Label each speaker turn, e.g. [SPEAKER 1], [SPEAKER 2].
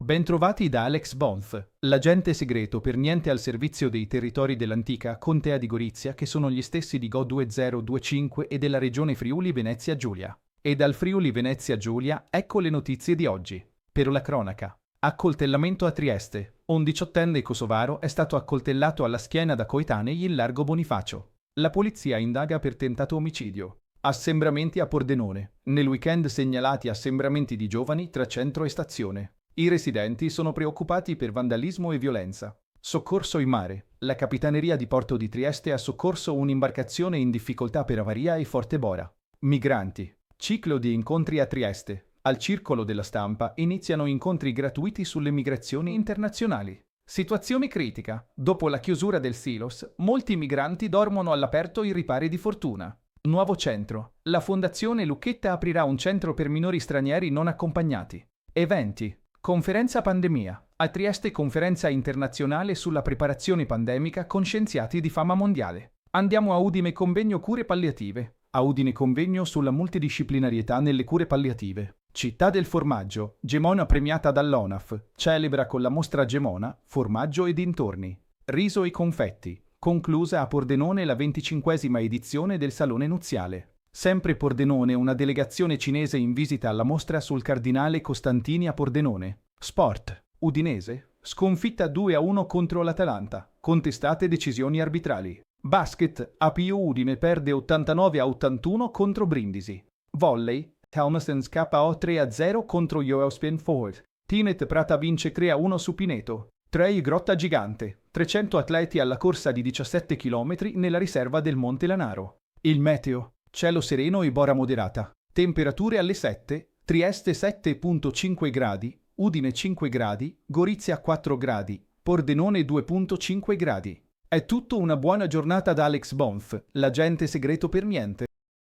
[SPEAKER 1] Bentrovati da Alex Bonf, l'agente segreto per niente al servizio dei territori dell'antica Contea di Gorizia che sono gli stessi di Go 2025 e della regione Friuli Venezia Giulia. E dal Friuli Venezia Giulia ecco le notizie di oggi. Per la cronaca. Accoltellamento a Trieste. Un diciottenne kosovaro è stato accoltellato alla schiena da coetanei in largo Bonifacio. La polizia indaga per tentato omicidio. Assembramenti a Pordenone. Nel weekend segnalati assembramenti di giovani tra centro e stazione. I residenti sono preoccupati per vandalismo e violenza. Soccorso in mare. La Capitaneria di Porto di Trieste ha soccorso un'imbarcazione in difficoltà per avaria e forte bora. Migranti. Ciclo di incontri a Trieste. Al Circolo della Stampa iniziano incontri gratuiti sulle migrazioni internazionali. Situazione critica. Dopo la chiusura del Silos, molti migranti dormono all'aperto in ripari di fortuna. Nuovo centro. La Fondazione Lucchetta aprirà un centro per minori stranieri non accompagnati. Eventi. Conferenza pandemia. A Trieste conferenza internazionale sulla preparazione pandemica con scienziati di fama mondiale. Andiamo a Udine convegno cure palliative. A Udine convegno sulla multidisciplinarietà nelle cure palliative. Città del formaggio. Gemona premiata dall'ONAF. Celebra con la mostra Gemona, formaggio e dintorni. Riso e confetti. Conclusa a Pordenone la 25esima edizione del Salone Nuziale. Sempre Pordenone, una delegazione cinese in visita alla mostra sul Cardinale Costantini a Pordenone. Sport. Udinese. Sconfitta 2-1 contro l'Atalanta. Contestate decisioni arbitrali. Basket. APU Udine perde 89-81 contro Brindisi. Volley. Helmstens KO 3-0 contro Joospen Ford. Tinet Prata vince 3-1 su Pineto. Trei Grotta Gigante. 300 atleti alla corsa di 17 km nella riserva del Monte Lanaro. Il meteo. Cielo sereno e bora moderata. Temperature alle 7, Trieste 7,5 gradi, Udine 5 gradi, Gorizia 4 gradi, Pordenone 2,5 gradi. È tutto, una buona giornata da Alex Bonf, l'agente segreto per niente.